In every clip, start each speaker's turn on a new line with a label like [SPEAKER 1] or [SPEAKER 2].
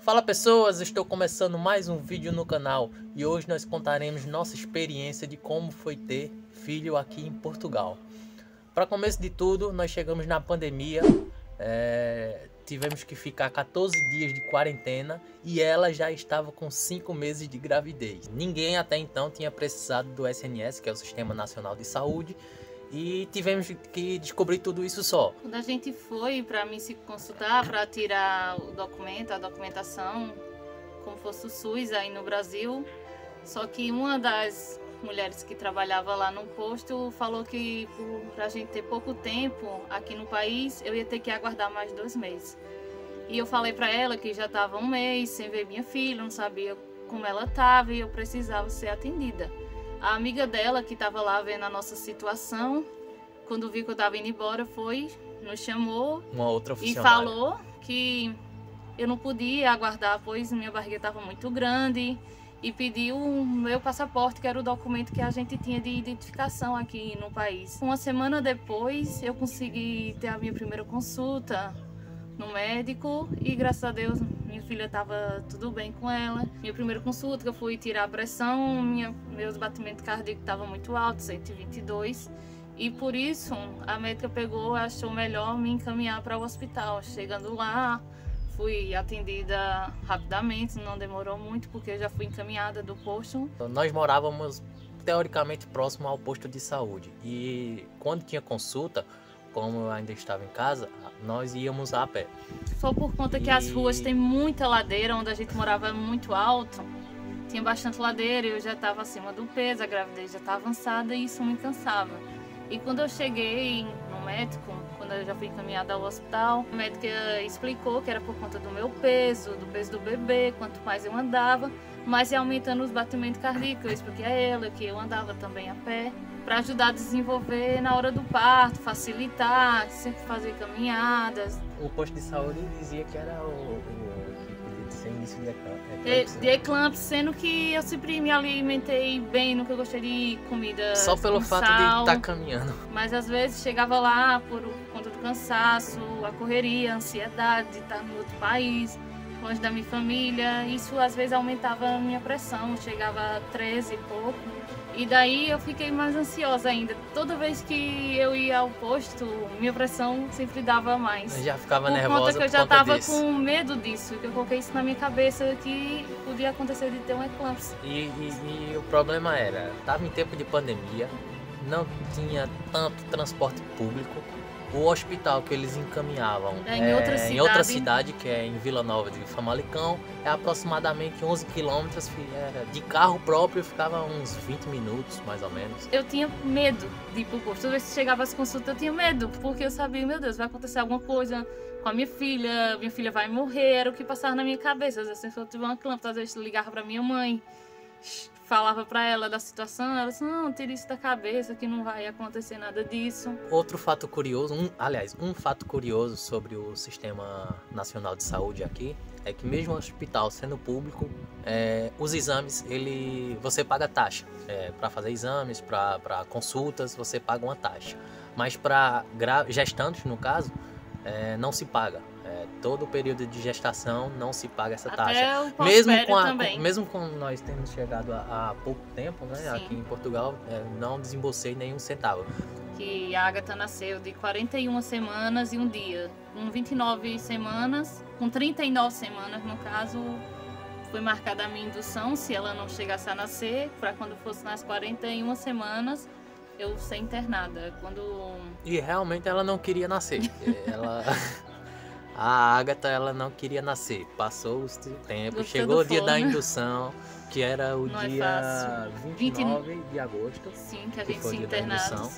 [SPEAKER 1] Fala pessoas, estou começando mais um vídeo no canal e hoje nós contaremos nossa experiência de como foi ter filho aqui em Portugal. Para começo de tudo, nós chegamos na pandemia, tivemos que ficar 14 dias de quarentena e ela já estava com 5 meses de gravidez. Ninguém até então tinha precisado do SNS, que é o Sistema Nacional de Saúde, e tivemos que descobrir tudo isso só.
[SPEAKER 2] Quando a gente foi para mim se consultar, para tirar o documento, a documentação, como fosse o SUS aí no Brasil, só que uma das mulheres que trabalhava lá no posto falou que para a gente ter pouco tempo aqui no país, eu ia ter que aguardar mais 2 meses. E eu falei para ela que já estava 1 mês sem ver minha filha, não sabia como ela estava e eu precisava ser atendida. A amiga dela, que estava lá vendo a nossa situação, quando viu que eu estava indo embora, nos chamou
[SPEAKER 1] Uma outra
[SPEAKER 2] e
[SPEAKER 1] funcionária
[SPEAKER 2] falou que eu não podia aguardar, pois minha barriga estava muito grande, e pediu o meu passaporte, que era o documento que a gente tinha de identificação aqui no país. 1 semana depois, eu consegui ter a minha primeira consulta no médico e graças a Deus minha filha estava tudo bem com ela. Minha primeira consulta, que eu fui tirar a pressão, meus batimentos cardíacos estavam muito altos, 122, e por isso a médica achou melhor me encaminhar para o hospital. Chegando lá, fui atendida rapidamente, não demorou muito porque eu já fui encaminhada do posto.
[SPEAKER 1] Nós morávamos teoricamente próximo ao posto de saúde e quando tinha consulta, como eu ainda estava em casa, nós íamos a pé.
[SPEAKER 2] Só por conta que as ruas têm muita ladeira, onde a gente morava muito alto, tinha bastante ladeira e eu já estava acima do peso, a gravidez já estava avançada e isso me cansava. E quando eu cheguei no médico, quando eu já fui encaminhada ao hospital, a médica explicou que era por conta do meu peso, do peso do bebê, quanto mais eu andava, mais ia aumentando os batimentos cardíacos. Eu expliquei a ela que eu andava também a pé, para ajudar a desenvolver na hora do parto, facilitar, sempre fazer caminhadas.
[SPEAKER 1] O posto de saúde dizia que era o início
[SPEAKER 2] de eclâmpsia, sendo que eu sempre me alimentei bem, nunca gostei de comida
[SPEAKER 1] só pelo fato de estar caminhando.
[SPEAKER 2] Mas às vezes chegava lá por conta do cansaço, a correria, a ansiedade de estar no outro país, longe da minha família. Isso às vezes aumentava a minha pressão, chegava a 13 e pouco. E daí eu fiquei mais ansiosa ainda. Toda vez que eu ia ao posto, minha pressão sempre dava mais.
[SPEAKER 1] Eu já ficava nervosa
[SPEAKER 2] por conta que eu já
[SPEAKER 1] estava
[SPEAKER 2] com medo disso, que eu coloquei isso na minha cabeça que podia acontecer de ter uma eclâmpsia.
[SPEAKER 1] E o problema era, estava em tempo de pandemia, não tinha tanto transporte público. O hospital que eles encaminhavam em outra cidade, que é em Vila Nova de Famalicão, é aproximadamente 11 quilômetros, de carro próprio ficava uns 20 minutos, mais ou menos.
[SPEAKER 2] Eu tinha medo de ir pro posto. Toda vez que chegava às consultas eu tinha medo, porque eu sabia, meu Deus, vai acontecer alguma coisa com a minha filha vai morrer, era o que passava na minha cabeça. Às vezes eu tive uma clâmpsia, às vezes eu ligava pra minha mãe, falava pra ela da situação, ela disse, não, tira isso da cabeça que não vai acontecer nada disso.
[SPEAKER 1] Outro fato curioso, um fato curioso sobre o Sistema Nacional de Saúde aqui, é que mesmo o hospital sendo público, os exames, você paga taxa. Para fazer exames, para consultas, você paga uma taxa. Mas para gestantes, no caso, não se paga. Todo o período de gestação não se paga essa taxa. Mesmo com nós temos chegado há pouco tempo, né, aqui em Portugal, não desembolsei nenhum centavo.
[SPEAKER 2] Que a Agatha nasceu de 41 semanas e um dia. Com 29 semanas, com 39 semanas no caso, foi marcada a minha indução, se ela não chegasse a nascer, para quando fosse nas 41 semanas, eu ser internada.
[SPEAKER 1] E realmente ela não queria nascer. A Agatha, ela não queria nascer. Passou o tempo, chegou o dia da indução, que era o dia 29 de agosto.
[SPEAKER 2] Sim, que a gente se internau.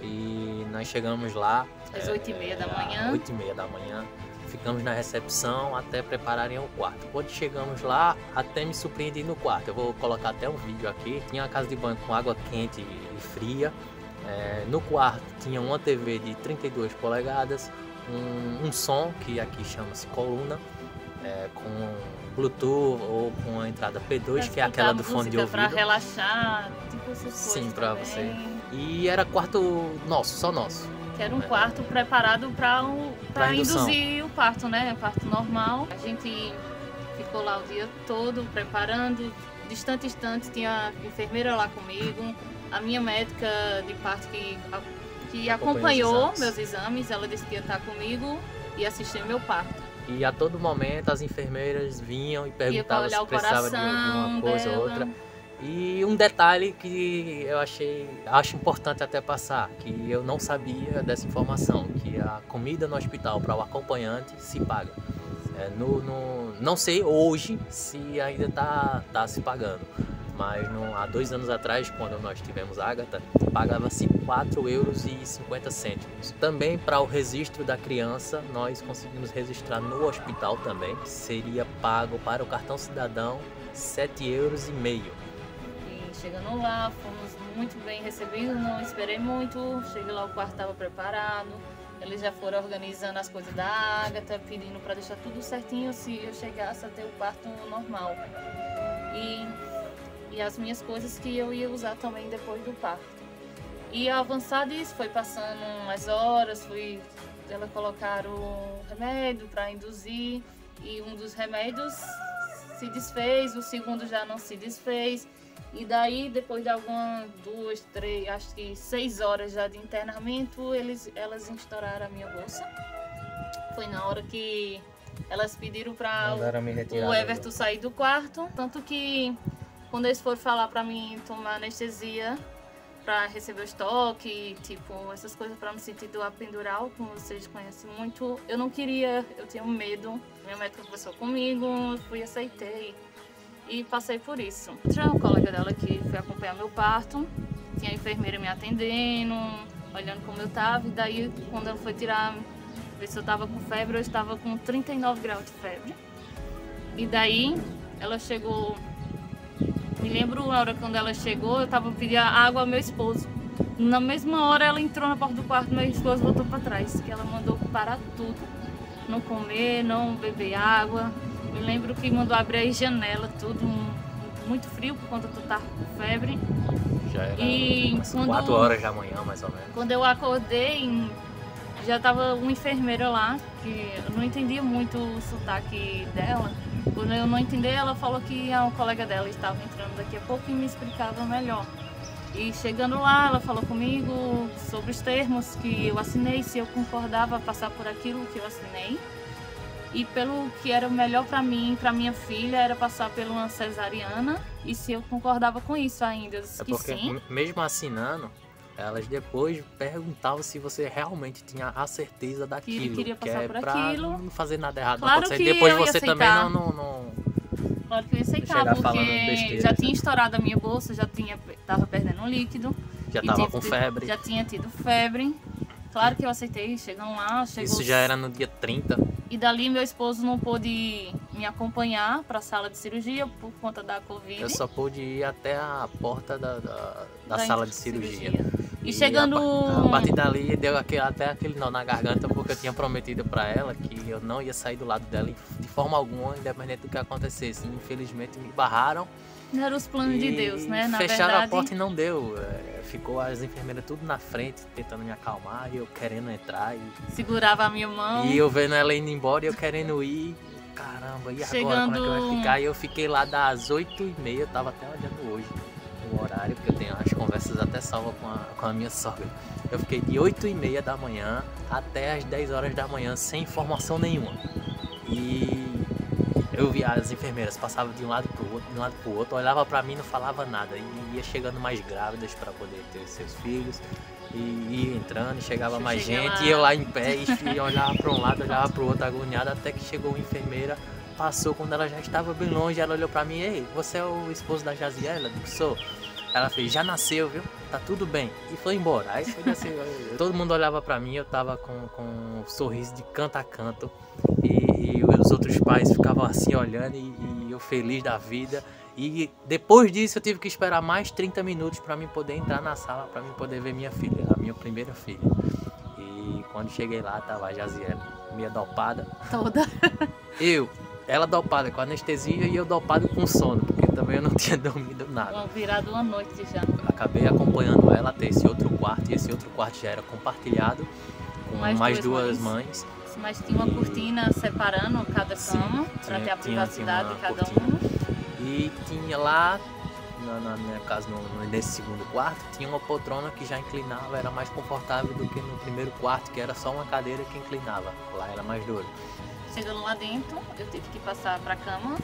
[SPEAKER 1] E nós chegamos lá
[SPEAKER 2] às 8h30 da manhã.
[SPEAKER 1] 8h30 da manhã. Ficamos na recepção até prepararem o quarto. Quando chegamos lá, até me surpreendi no quarto. Eu vou colocar até um vídeo aqui. Tinha uma casa de banho com água quente e fria. No quarto tinha uma TV de 32 polegadas. Um som que aqui chama-se coluna, com Bluetooth ou com a entrada P2, que é aquela do fone de ouvido.
[SPEAKER 2] Para relaxar, tipo essas coisas.
[SPEAKER 1] Sim, para você. E era quarto nosso, só nosso.
[SPEAKER 2] Que era um quarto preparado para induzir o parto, né? O parto normal. A gente ficou lá o dia todo preparando. Distante a distante tinha a enfermeira lá comigo, a minha médica de parto que acompanhou meus exames, ela disse que ia estar comigo e assistir meu parto.
[SPEAKER 1] E a todo momento as enfermeiras vinham e perguntavam se precisava de alguma coisa ou outra. E um detalhe que eu acho importante até passar, que eu não sabia dessa informação, que a comida no hospital para o acompanhante se paga. Não sei hoje se ainda tá se pagando, mas há 2 anos atrás, quando nós tivemos Ágata, pagava-se R$ 4,50 €. Também para o registro da criança, nós conseguimos registrar no hospital também, seria pago para o cartão cidadão R$ 7,50 €.
[SPEAKER 2] Chegando lá, fomos muito bem recebidos, não esperei muito. Cheguei lá, o quarto estava preparado. Eles já foram organizando as coisas da Ágata, pedindo para deixar tudo certinho se eu chegasse a ter o parto normal. E as minhas coisas que eu ia usar também depois do parto. E ao avançar disso, foi passando as horas, ela colocaram o remédio para induzir. E um dos remédios se desfez, o segundo já não se desfez. E daí, depois de algumas 2, 3, acho que 6 horas já de internamento, elas estouraram a minha bolsa. Foi na hora que elas pediram para o Everton sair do quarto. Tanto que, quando eles foram falar para mim tomar anestesia, para receber o estoque, tipo, essas coisas para me sentir do epidural, como vocês conhecem muito, eu não queria, eu tinha medo. Minha médica conversou comigo, eu fui, aceitei. E passei por isso. Tinha uma colega dela que foi acompanhar meu parto, tinha a enfermeira me atendendo, olhando como eu tava, e daí quando ela foi ver se eu tava com febre, eu estava com 39 graus de febre. E daí ela chegou, me lembro na hora quando ela chegou, eu tava pedindo água ao meu esposo. Na mesma hora ela entrou na porta do quarto, meu esposo voltou para trás, que ela mandou parar tudo, não comer, não beber água. Me lembro que mandou abrir a janela, tudo muito frio, por conta que eu tava com febre.
[SPEAKER 1] Já era 4 horas da manhã, mais ou menos.
[SPEAKER 2] Quando eu acordei, já tava uma enfermeira lá, que eu não entendia muito o sotaque dela. Quando eu não entendi, ela falou que a colega dela estava entrando daqui a pouco e me explicava melhor. E chegando lá, ela falou comigo sobre os termos que eu assinei, se eu concordava passar por aquilo que eu assinei. E pelo que era melhor para mim, para minha filha, era passar por uma cesariana. E se eu concordava com isso ainda, eu disse que sim.
[SPEAKER 1] Porque mesmo assinando, elas depois perguntavam se você realmente tinha a certeza daquilo.
[SPEAKER 2] Que queria passar por
[SPEAKER 1] pra
[SPEAKER 2] aquilo.
[SPEAKER 1] Não fazer nada errado.
[SPEAKER 2] Claro
[SPEAKER 1] não
[SPEAKER 2] que
[SPEAKER 1] depois
[SPEAKER 2] eu ia
[SPEAKER 1] você
[SPEAKER 2] aceitar.
[SPEAKER 1] também não...
[SPEAKER 2] Claro que eu ia aceitar, porque já tinha estourado a minha bolsa, tava perdendo um líquido.
[SPEAKER 1] Já tava com febre.
[SPEAKER 2] Já tinha tido febre. Claro que eu aceitei, chegam lá,
[SPEAKER 1] Isso já era no dia 30.
[SPEAKER 2] E dali meu esposo não pôde me acompanhar para a sala de cirurgia por conta da Covid.
[SPEAKER 1] Eu só pude ir até a porta da sala de cirurgia.
[SPEAKER 2] E chegando...
[SPEAKER 1] A partir dali deu até aquele nó na garganta, porque eu tinha prometido para ela que eu não ia sair do lado dela de forma alguma, independente do que acontecesse. Infelizmente me barraram.
[SPEAKER 2] Não eram os planos de Deus, né? Na
[SPEAKER 1] fecharam
[SPEAKER 2] verdade...
[SPEAKER 1] a porta e não deu. Ficou as enfermeiras tudo na frente, tentando me acalmar, e eu querendo entrar.
[SPEAKER 2] Segurava a minha mão.
[SPEAKER 1] E eu vendo ela indo embora e eu querendo ir. Caramba, e agora como é que vai ficar? E eu fiquei lá das 8h30, eu tava até olhando hoje o horário, porque eu tenho as conversas até salvas com a minha sogra. Eu fiquei de 8h30 da manhã até as 10 horas da manhã sem informação nenhuma. E eu via as enfermeiras passavam de um lado pro outro, olhava pra mim e não falava nada. E ia chegando mais grávidas para poder ter seus filhos. E ia entrando, chegava mais gente, e eu lá em pé e olhava para um lado, olhava para o outro agoniado, até que chegou uma enfermeira, passou quando ela já estava bem longe, ela olhou para mim: ei, você é o esposo da Jaziela? Eu disse: sou. Ela fez: já nasceu, viu? Tá tudo bem. E foi embora. Aí foi assim, todo mundo olhava para mim, eu tava com um sorriso de canto a canto, e os outros pais ficavam assim olhando, e eu feliz da vida. E depois disso eu tive que esperar mais 30 minutos para mim poder entrar na sala, para mim poder ver minha filha, a minha primeira filha. E quando cheguei lá, tava a Jaziela, meio dopada.
[SPEAKER 2] Toda.
[SPEAKER 1] Ela dopada com anestesia e eu dopado com sono, porque também eu não tinha dormido nada.
[SPEAKER 2] Virado uma noite já.
[SPEAKER 1] Acabei acompanhando ela até esse outro quarto, e esse outro quarto já era compartilhado com mais duas mães.
[SPEAKER 2] mas tinha uma cortina separando cada cama, para ter a privacidade de cada um.
[SPEAKER 1] E tinha lá, na minha casa, nesse segundo quarto, tinha uma poltrona que já inclinava, era mais confortável do que no primeiro quarto, que era só uma cadeira que inclinava. Lá era mais duro.
[SPEAKER 2] Chegando lá dentro, eu tive que passar para a cama,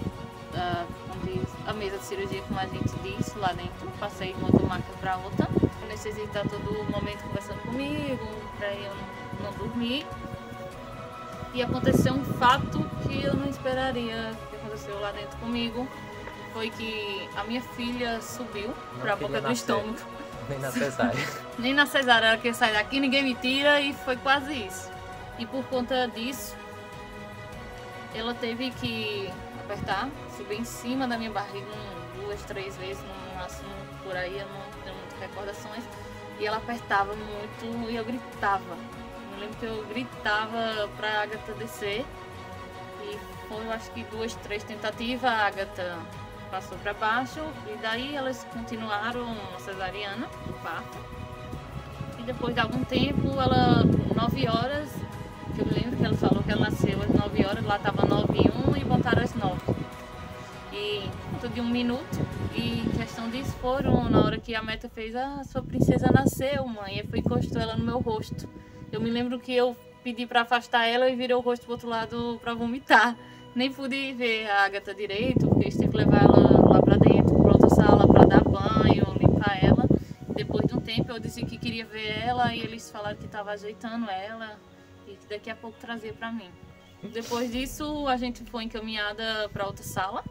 [SPEAKER 2] onde a mesa de cirurgia, como a gente diz, lá dentro. Passei de uma maca para outra. O anestesista está todo momento conversando comigo, para eu não dormir. E aconteceu um fato que eu não esperaria que aconteceu lá dentro comigo. Foi que a minha filha subiu para a boca do estômago.
[SPEAKER 1] Nem na cesárea.
[SPEAKER 2] Nem na cesárea, ela queria sair daqui, ninguém me tira, e foi quase isso. E por conta disso, ela teve que apertar, subir em cima da minha barriga 2, 3 vezes, no máximo, por aí, eu não tenho muitas recordações. E ela apertava muito e eu gritava. Eu lembro que eu gritava para a Agatha descer. E foi, eu acho que 2, 3 tentativas, a Agatha passou para baixo. E daí elas continuaram a cesariana, do parto. E depois de algum tempo, ela, 9 horas, que eu me lembro que ela falou que ela nasceu às 9 horas, lá estava 9h01 e botaram às 9. E tudo de 1 minuto. E questão disso foram, na hora que a Meta fez, sua princesa nasceu, mãe. E foi encostou ela no meu rosto. Eu me lembro que eu pedi para afastar ela e virei o rosto pro outro lado para vomitar. Nem pude ver a Agatha direito, porque eles têm que levar ela lá para dentro, para outra sala, para dar banho, limpar ela. Depois de um tempo eu disse que queria ver ela e eles falaram que estava ajeitando ela e que daqui a pouco trazer para mim. Depois disso a gente foi encaminhada para outra sala,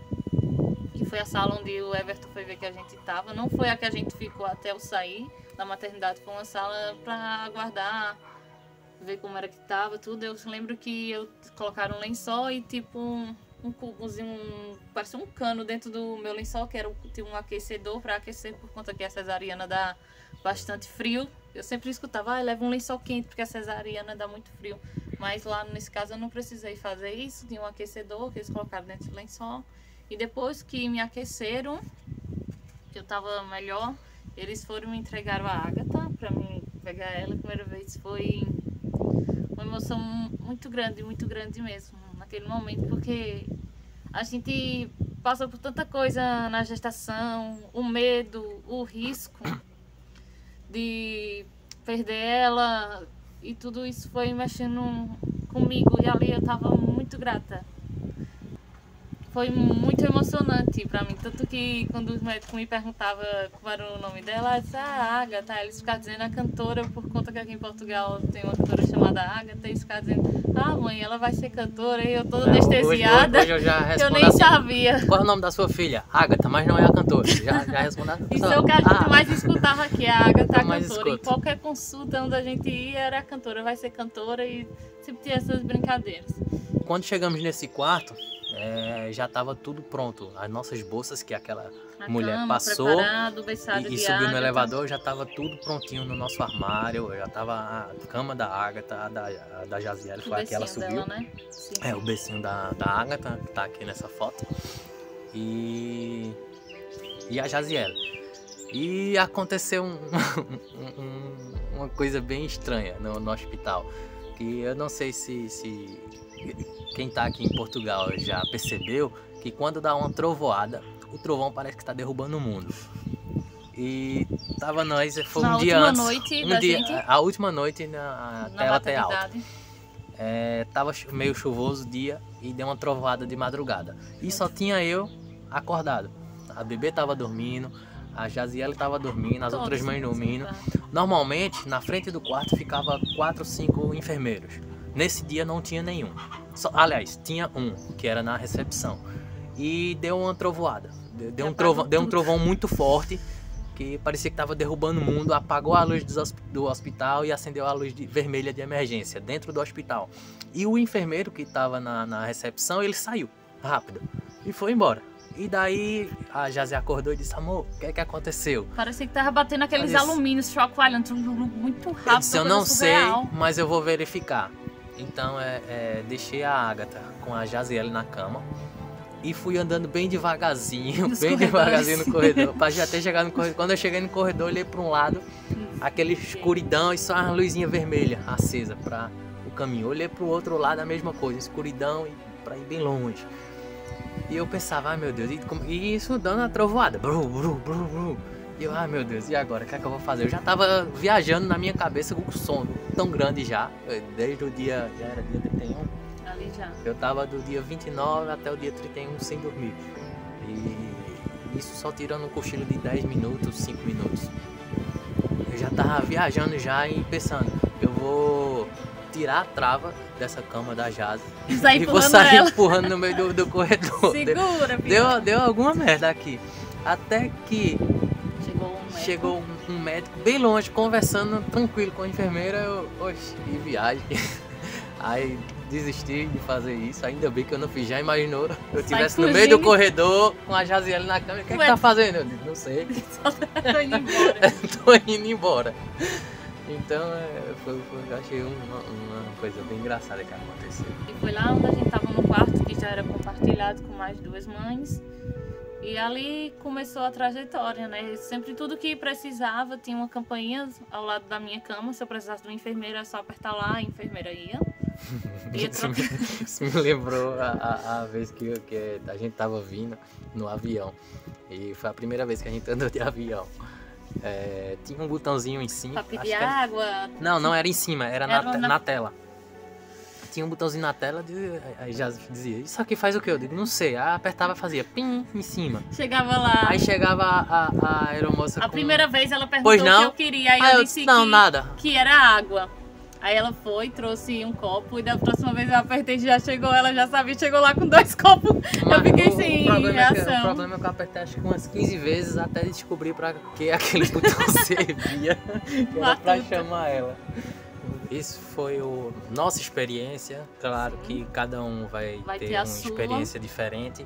[SPEAKER 2] que foi a sala onde o Everton foi ver que a gente estava. Não foi a que a gente ficou até eu sair da maternidade, foi uma sala para aguardar, ver como era que estava, tudo. Eu lembro que colocaram um lençol e tipo um cubozinho, parecia um cano dentro do meu lençol, que era tinha um aquecedor para aquecer, por conta que a cesariana dá bastante frio. Eu sempre escutava, leva um lençol quente, porque a cesariana dá muito frio. Mas lá, nesse caso, eu não precisei fazer isso. Tinha um aquecedor que eles colocaram dentro do lençol. E depois que me aqueceram, que eu tava melhor, eles foram me entregar a Agatha para mim pegar ela. A primeira vez foi uma emoção muito grande mesmo, naquele momento, porque a gente passa por tanta coisa na gestação, o medo, o risco de perder ela, e tudo isso foi mexendo comigo, e ali eu tava muito grata. Foi muito emocionante pra mim, tanto que quando os médicos me perguntavam qual era o nome dela, eu disse, Agatha. Eles ficavam dizendo a cantora, por conta que aqui em Portugal tem uma cantora chamada Agatha, e eles ficavam dizendo, mãe, ela vai ser cantora, e eu toda anestesiada,
[SPEAKER 1] hoje eu já respondo,
[SPEAKER 2] eu nem
[SPEAKER 1] assim,
[SPEAKER 2] sabia.
[SPEAKER 1] Qual é o nome da sua filha? Agatha, mas não é a cantora. Já respondi.
[SPEAKER 2] Isso é o que a gente mais escutava aqui, a Agatha, a
[SPEAKER 1] mais
[SPEAKER 2] cantora.
[SPEAKER 1] escuto.
[SPEAKER 2] Em qualquer consulta onde a gente ia, era a cantora, vai ser cantora, e sempre tinha essas brincadeiras.
[SPEAKER 1] Quando chegamos nesse quarto, já estava tudo pronto. As nossas bolsas que aquela mulher
[SPEAKER 2] cama,
[SPEAKER 1] passou
[SPEAKER 2] e
[SPEAKER 1] subiu no elevador, já estava tudo prontinho no nosso armário. Já estava a cama da Agatha, a da Jaziele, foi a que ela subiu.
[SPEAKER 2] Dela, né? Sim.
[SPEAKER 1] O becinho da Agatha, que está aqui nessa foto. E a Jaziele. E aconteceu uma coisa bem estranha no hospital. Que eu não sei se quem está aqui em Portugal já percebeu que quando dá uma trovoada, o trovão parece que está derrubando o mundo. E tava nós, foi um dia antes, a última noite na tela até alta. Tava meio chuvoso o dia e deu uma trovoada de madrugada. E só tinha eu acordado. A bebê tava dormindo, a Jaziele tava dormindo, as outras mães dormindo. Normalmente, na frente do quarto ficava 4 ou 5 enfermeiros. Nesse dia não tinha nenhum. Aliás, tinha um, que era na recepção. E deu uma trovoada. Deu um trovão muito forte, que parecia que estava derrubando o mundo. Apagou a luz do hospital e acendeu a luz vermelha de emergência dentro do hospital. E o enfermeiro que estava na recepção, ele saiu rápido e foi embora. E daí a Jazzy acordou e disse, amor, o que é que aconteceu?
[SPEAKER 2] Parecia que tava batendo aqueles alumínios chocoalhando muito rápido.
[SPEAKER 1] Eu disse, eu não sei, mas eu vou verificar. Então deixei a Agatha com a Jaziele na cama e fui andando bem devagarzinho no corredor, para já ter chegado no corredor. Quando eu cheguei no corredor, olhei para um lado, aquele escuridão e só uma luzinha vermelha acesa para o caminho. Olhei pro outro lado, a mesma coisa, escuridão e pra ir bem longe. E eu pensava, ai meu Deus, e isso dando a trovoada. Bru, bru, bru, bru. E eu, ai meu Deus, e agora? O que é que eu vou fazer? Eu já tava viajando na minha cabeça com o sono tão grande já. Desde o dia, já era dia 31.
[SPEAKER 2] Ali já.
[SPEAKER 1] Eu tava do dia 29 até o dia 31 sem dormir. E isso só tirando um cochilo de 10 minutos, 5 minutos. Eu já tava viajando já e pensando, eu vou tirar a trava dessa cama da Jazzy e vou sair empurrando no meio do corredor.
[SPEAKER 2] Segura,
[SPEAKER 1] deu alguma merda aqui. Até que chegou um médico bem longe, conversando tranquilo com a enfermeira. Eu, oxe, que viagem. Aí desisti de fazer isso, ainda bem que eu não fiz. Já imaginou? Eu estivesse no meio do corredor com a Jaziele na cama. O que é que tá fazendo? Eu disse, não sei.
[SPEAKER 2] Tô indo embora.
[SPEAKER 1] Tô indo embora. Então eu achei uma coisa bem engraçada que aconteceu.
[SPEAKER 2] E foi lá onde a gente tava no quarto, que já era compartilhado com mais 2 mães. E ali começou a trajetória, né? Sempre tudo que precisava, tinha uma campainha ao lado da minha cama. Se eu precisasse de uma enfermeira, era só apertar lá, a enfermeira ia.
[SPEAKER 1] Isso me lembrou a vez que a gente tava vindo no avião. E foi a primeira vez que a gente andou de avião. Tinha um botãozinho em cima.
[SPEAKER 2] Pra pedir água?
[SPEAKER 1] Não era em cima, era na tela. Tinha um botãozinho na tela, aí já dizia, isso aqui faz o quê? Eu digo, não sei. Aí apertava, fazia pim em cima.
[SPEAKER 2] Chegava lá.
[SPEAKER 1] Aí chegava a aeromoça
[SPEAKER 2] primeira vez ela perguntou o que eu queria, aí eu disse
[SPEAKER 1] nada.
[SPEAKER 2] Que era água. Aí ela foi, trouxe um copo e da próxima vez eu apertei, já chegou, ela já sabia, chegou lá com 2 copos. Eu fiquei sem reação.
[SPEAKER 1] O problema é que eu apertei acho que umas 15 vezes até descobrir pra que aquele botão servia, que era pra chamar ela. Isso foi nossa experiência. Claro que cada um vai ter uma experiência diferente.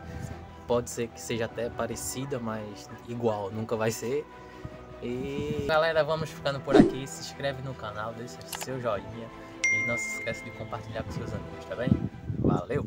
[SPEAKER 1] Pode ser que seja até parecida, mas igual nunca vai ser. E galera, vamos ficando por aqui. Se inscreve no canal, deixa seu joinha e não se esqueça de compartilhar com seus amigos, tá bem? Valeu!